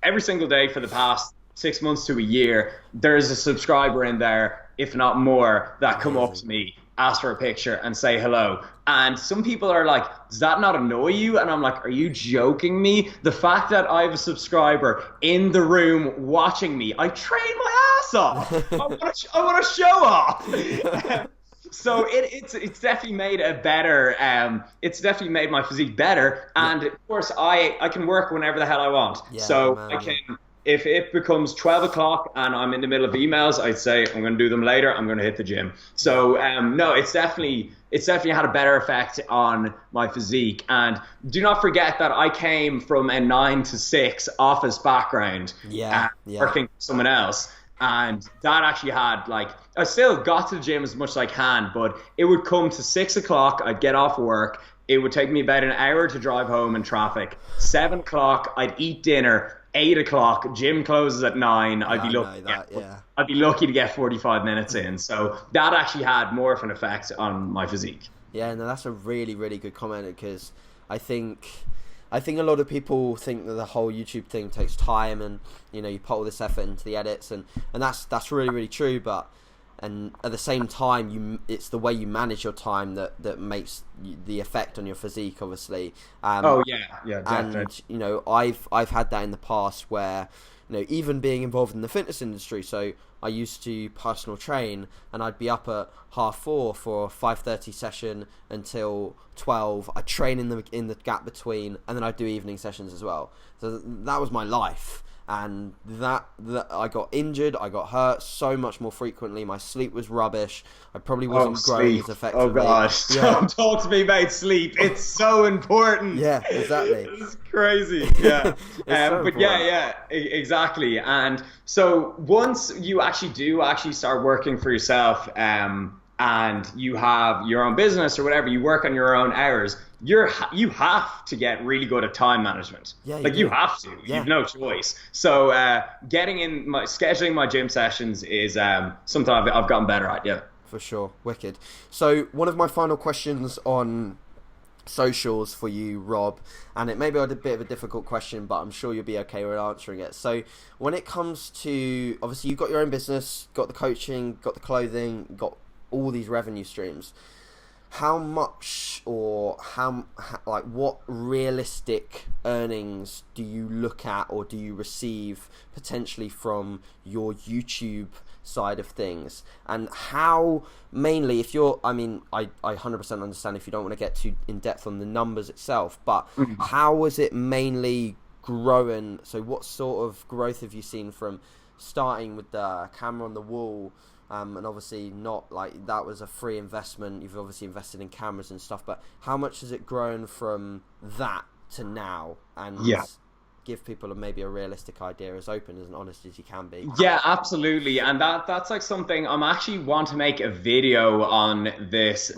for the past 6 months to a year, there's a subscriber in there, if not more, that come up to me, ask for a picture and say hello. And some people are like, does that not annoy you? And I'm like, are you joking me? The fact that I have a subscriber in the room watching me, I train my ass off. I want to show off. So it's definitely made a better, it's definitely made my physique better. And of course I can work whenever the hell I want. I can, if it becomes 12 o'clock and I'm in the middle of emails, I'd say I'm going to do them later. I'm going to hit the gym. So no, it's definitely had a better effect on my physique. And do not forget that I came from a 9 to 6 office background, working for someone else. And that actually had, like, I still got to the gym as much as I can, but it would come to 6 o'clock, I'd get off work, it would take me about an hour to drive home in traffic. 7 o'clock, I'd eat dinner. 8 o'clock, gym closes at 9. I'd be lucky to get 45 minutes in. So that actually had more of an effect on my physique. Yeah, no, that's a really, really good comment, because I think a lot of people think that the whole YouTube thing takes time, and you put all this effort into the edits, and that's really, really true. But and at the same time, it's the way you manage your time that makes the effect on your physique, obviously. Definitely. And I've had that in the past where even being involved in the fitness industry. So I used to personal train, and I'd be up at 4:30 for a 5:30 session until 12. I'd train in the gap between, and then I'd do evening sessions as well. So that was my life. And that I got injured, I got hurt so much more frequently. My sleep was rubbish. I probably wasn't growing as effectively. Oh gosh, don't talk to me about sleep. It's so important. Yeah, exactly. It's crazy. Yeah, but exactly. And so once you actually start working for yourself, and you have your own business or whatever, you work on your own hours, you have to get really good at time management. Yeah, you have to. Yeah. You've no choice. So scheduling my gym sessions is something I've gotten better at. Yeah, for sure. Wicked. So one of my final questions on socials for you, Rob, and it may be a bit of a difficult question, but I'm sure you'll be okay with answering it. So when it comes to, obviously you've got your own business, got the coaching, got the clothing, got all these revenue streams, how much or what realistic earnings do you look at or do you receive potentially from your YouTube side of things? And how, mainly, if you're, I 100% understand if you don't want to get too in depth on the numbers itself, but how is it mainly growing? So what sort of growth have you seen from starting with the camera on the wall? And obviously not like that was a free investment. You've obviously invested in cameras and stuff, but how much has it grown from that to now? And give people maybe a realistic idea, as open and honest as you can be. Yeah, absolutely. And that's like something I'm actually want to make a video on this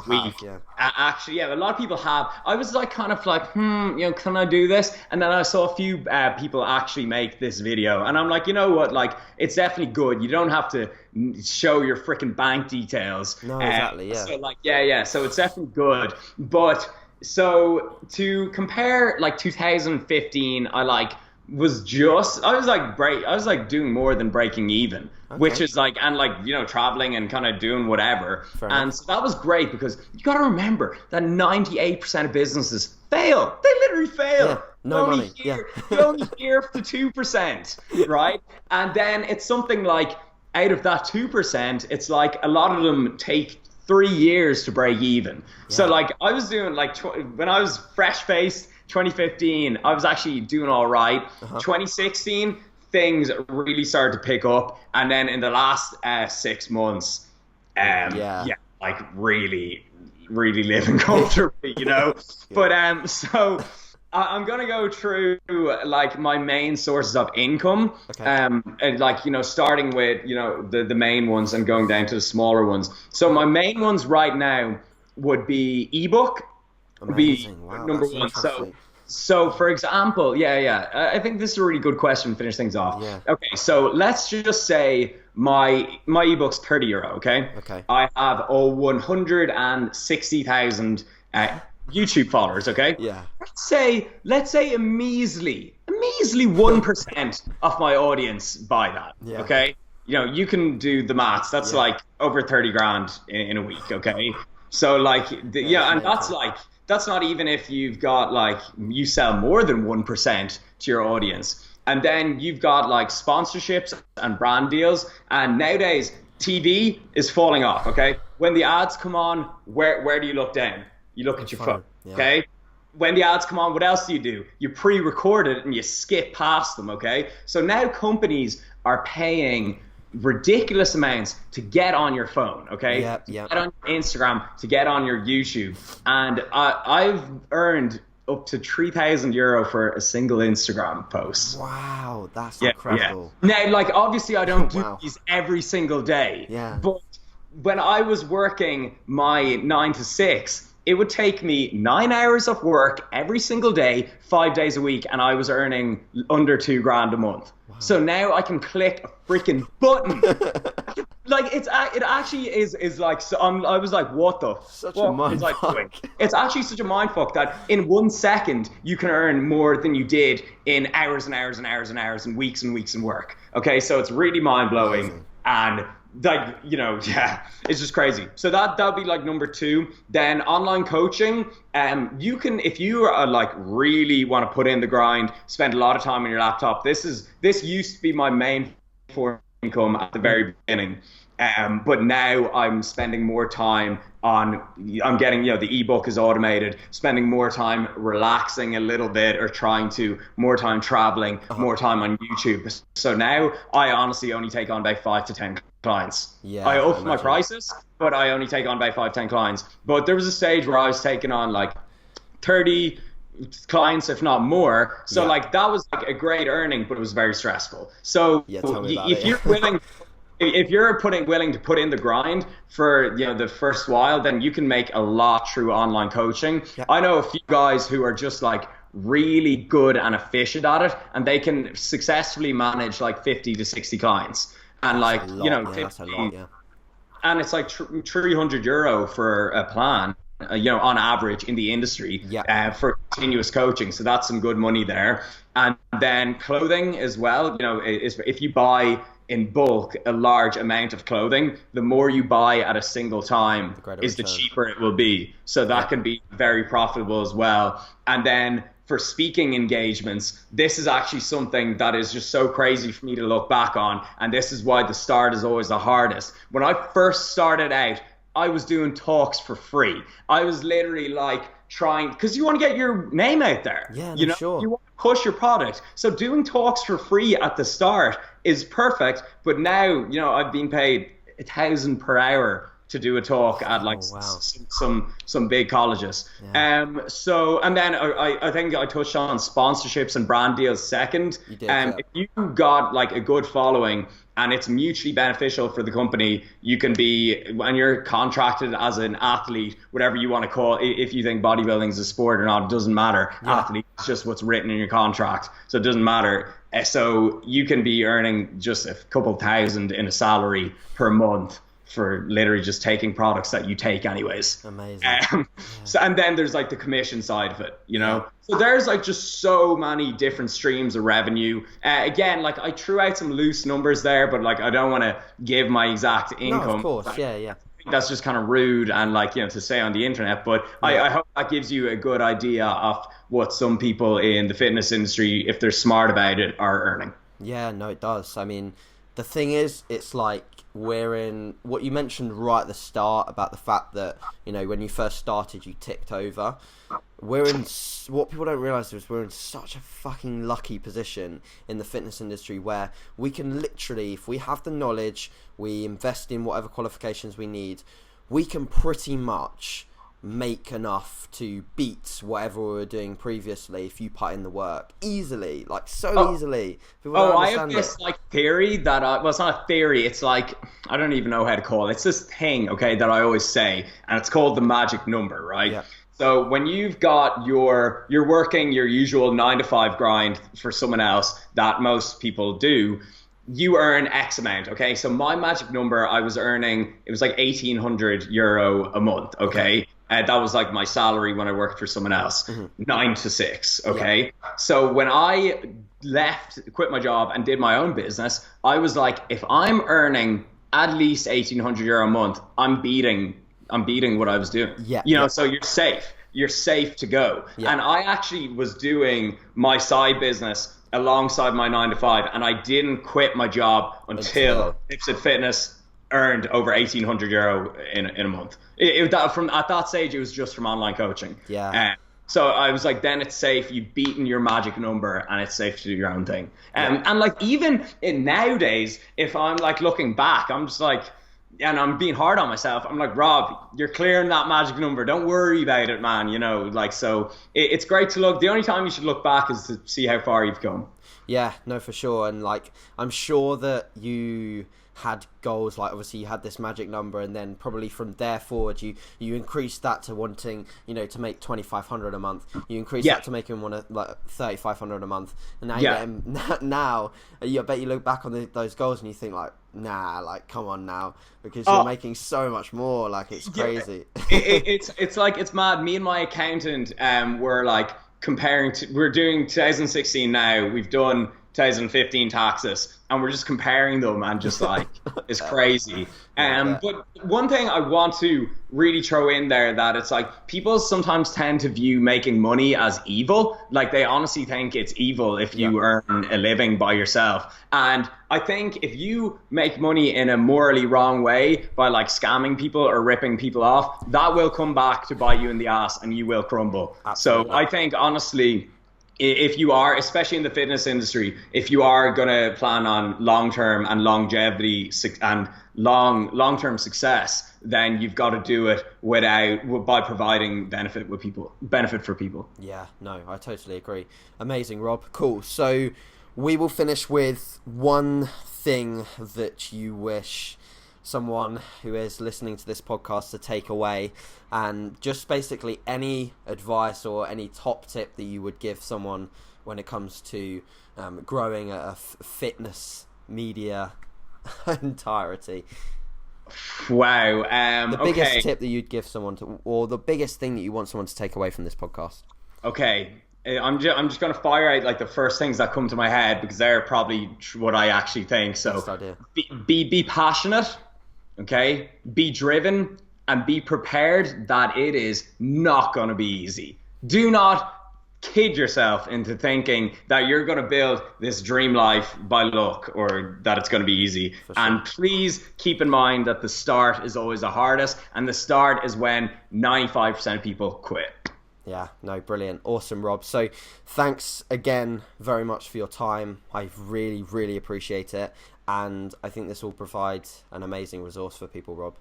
week. Actually, a lot of people have. I was like kind of like, can I do this? And then I saw a few people actually make this video, and I'm like, you know what? Like, it's definitely good. You don't have to show your freaking bank details. No, exactly. Yeah. So like, So it's definitely good, but. So to compare, like 2015, I was doing more than breaking even, which is like, and like, traveling and kind of doing whatever. So that was great, because you got to remember that 98% of businesses fail. They literally fail. Yeah, no money. Yeah. You only hear the 2%, right? And then it's something like out of that 2%, it's like a lot of them take 3 years to break even. Yeah. So like I was doing like when I was fresh-faced 2015, I was actually doing all right. 2016, things really started to pick up, and then in the last 6 months, like really living comfortably, you know. But so I'm gonna go through like my main sources of income, and like, you know, starting with, you know, the main ones and going down to the smaller ones. So my main ones right now would be ebook. Amazing. Be wow, number one. So for example, I think this is a really good question to finish things off. Yeah. Okay, so let's just say my ebook's €30. Okay. I have 160,000 YouTube followers. Okay. Yeah. Let's say a measly 1% of my audience buy that. Yeah. Okay. You know, you can do the maths. That's like over 30 grand in a week. Okay. So like, and that's like, that's not even if you've got like, you sell more than 1% to your audience. And then you've got like sponsorships and brand deals. And nowadays TV is falling off. Okay. When the ads come on, where do you look down? You look at your phone. Okay. When the ads come on, what else do? You pre-record it and you skip past them. Okay. So now companies are paying ridiculous amounts to get on your phone, okay? To get on your Instagram, to get on your YouTube. And I've earned up to €3,000 for a single Instagram post. Wow, that's incredible. Now, like, obviously I don't do these every single day. Yeah. But when I was working my 9 to 6, it would take me 9 hours of work every single day, 5 days a week, and I was earning under $2,000 a month. Wow. So now I can click a freaking button. Like it actually is like, so I was like, what the such a mind fuck. It's actually such a mind fuck that in 1 second you can earn more than you did in hours and hours and hours and hours and weeks and work. Okay, so it's really mind blowing. And like, you know, it's just crazy. So that'll be like number 2. Then online coaching, you can, if you are like really want to put in the grind, spend a lot of time on your laptop. This used to be my main for income at the very beginning, but now I'm spending more time on, I'm getting, you know, the ebook is automated, spending more time relaxing a little bit, or trying to more time traveling, more time on YouTube. So now I honestly only take on about 5 to 10 clients. I up my prices, but I only take on about 5, 10 clients. But there was a stage where I was taking on like 30 clients, if not more. So like that was like a great earning, but it was very stressful. So if you're willing, if you're willing to put in the grind for, you know, the first while, then you can make a lot through online coaching. I know a few guys who are just like really good and efficient at it, and they can successfully manage like 50 to 60 clients. And like, you know, 50, and it's like €300 for a plan, you know, on average in the industry, for continuous coaching. So that's some good money there. And then clothing as well, you know, if you buy in bulk a large amount of clothing, the more you buy at a single time is the cheaper it will be. So that can be very profitable as well. And then for speaking engagements, this is actually something that is just so crazy for me to look back on. And this is why the start is always the hardest. When I first started out, I was doing talks for free. I was literally like trying, because you want to get your name out there. You know, you want to push your product. So doing talks for free at the start is perfect. But now, you know, I've been paid $1,000 per hour to do a talk at like some big colleges. So, and then I think I touched on sponsorships and brand deals second. You did, if you got like a good following and it's mutually beneficial for the company, you can be, when you're contracted as an athlete, whatever you want to call it, if you think bodybuilding is a sport or not, it doesn't matter. Athlete is just what's written in your contract, so it doesn't matter. So you can be earning just a couple thousand in a salary per month for literally just taking products that you take anyways. Amazing. So, and then there's like the commission side of it, you know. So there's like just so many different streams of revenue. Again, like I threw out some loose numbers there, but like I don't want to give my exact income. No, of course, think that's just kind of rude and like, to say on the internet, but I hope that gives you a good idea of what some people in the fitness industry, if they're smart about it, are earning. Yeah, no, it does. I mean, the thing is, it's like we're in what you mentioned right at the start about the fact that, when you first started, you ticked over. What people don't realize is we're in such a fucking lucky position in the fitness industry where we can literally, if we have the knowledge, we invest in whatever qualifications we need, we can pretty much make enough to beat whatever we were doing previously if you put in the work easily, like easily. I have this like theory that well, it's not a theory, it's like, I don't even know how to call it. It's this thing, okay, that I always say, and it's called the magic number, right? Yeah. So when you've got you're working your usual 9 to 5 grind for someone else that most people do, you earn X amount, okay? So my magic number, I was earning, it was like €1,800 a month, okay? That was like my salary when I worked for someone else, 9 to 6, okay? Yeah. So when I quit my job and did my own business, I was like, if I'm earning at least €1,800 a month, I'm beating what I was doing. Yeah. So you're safe to go. Yeah. And I actually was doing my side business alongside my 9 to 5, and I didn't quit my job until Lipsett Fitness earned over €1,800 in a month. At that stage, it was just from online coaching. Yeah. So I was like, then it's safe. You've beaten your magic number, and it's safe to do your own thing. And like even nowadays, if I'm like looking back, I'm just like, and I'm being hard on myself. I'm like, Rob, you're clearing that magic number. Don't worry about it, man. So it's great to look. The only time you should look back is to see how far you've come. Yeah, no, for sure. And like, I'm sure that you had goals, like obviously you had this magic number, and then probably from there forward you increased that to wanting to make 2,500 a month. You increased that to making like 3,500 a month, and now I bet you look back on those goals and you think like, nah, like come on now, because you're making so much more. Like it's crazy. It's like, it's mad. Me and my accountant were like we're doing 2016 now, we've done 2015 taxes, and we're just comparing them, and just like it's crazy. But one thing I want to really throw in there, that it's like people sometimes tend to view making money as evil. Like they honestly think it's evil if you earn a living by yourself. And I think if you make money in a morally wrong way by like scamming people or ripping people off, that will come back to bite you in the ass, and you will crumble. Absolutely. So I think honestly, if you are, especially in the fitness industry, if you are going to plan on long-term and longevity and long-term success, then you've got to do it by providing benefit for people. Yeah, no, I totally agree. Amazing, Rob. Cool. So we will finish with one thing that you wish someone who is listening to this podcast to take away, and just basically any advice or any top tip that you would give someone when it comes to growing a fitness media entirety. Wow. The biggest tip that you'd give someone or the biggest thing that you want someone to take away from this podcast. Okay. I'm just going to fire out like the first things that come to my head, because they're probably what I actually think. So be passionate. Okay, be driven, and be prepared that it is not going to be easy. Do not kid yourself into thinking that you're going to build this dream life by luck, or that it's going to be easy. Sure. And please keep in mind that the start is always the hardest, and the start is when 95% of people quit. Yeah, no, brilliant. Awesome, Rob. So thanks again very much for your time. I really, really appreciate it. And I think this will provide an amazing resource for people, Rob.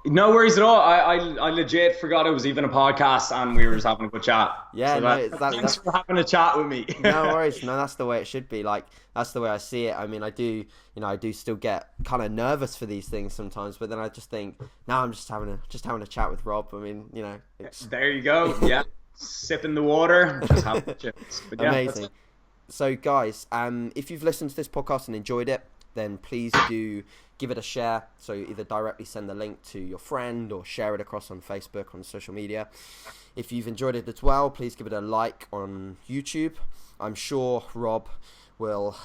No worries at all. I legit forgot it was even a podcast, and we were just having a good chat. Yeah, so thanks for having a chat with me. No worries. No, that's the way it should be. Like, that's the way I see it. I mean, I do still get kind of nervous for these things sometimes, but then I just think, now I'm just having a chat with Rob. I mean, there you go. Yeah, sipping the water, just having the chips. Yeah, amazing. So, guys, if you've listened to this podcast and enjoyed it, then please do give it a share. So either directly send the link to your friend or share it across on Facebook, on social media. If you've enjoyed it as well, please give it a like on YouTube. I'm sure Rob will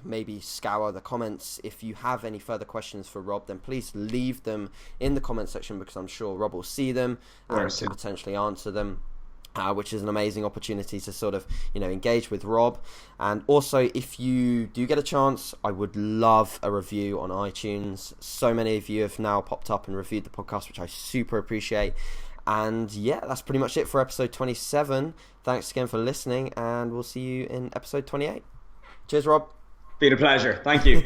maybe scour the comments. If you have any further questions for Rob, then please leave them in the comment section, because I'm sure Rob will see them and can potentially answer them. Which is an amazing opportunity to sort of, engage with Rob. And also, if you do get a chance, I would love a review on iTunes. So many of you have now popped up and reviewed the podcast, which I super appreciate. And yeah, that's pretty much it for episode 27. Thanks again for listening, and we'll see you in episode 28. Cheers, Rob. Been a pleasure. Thank you.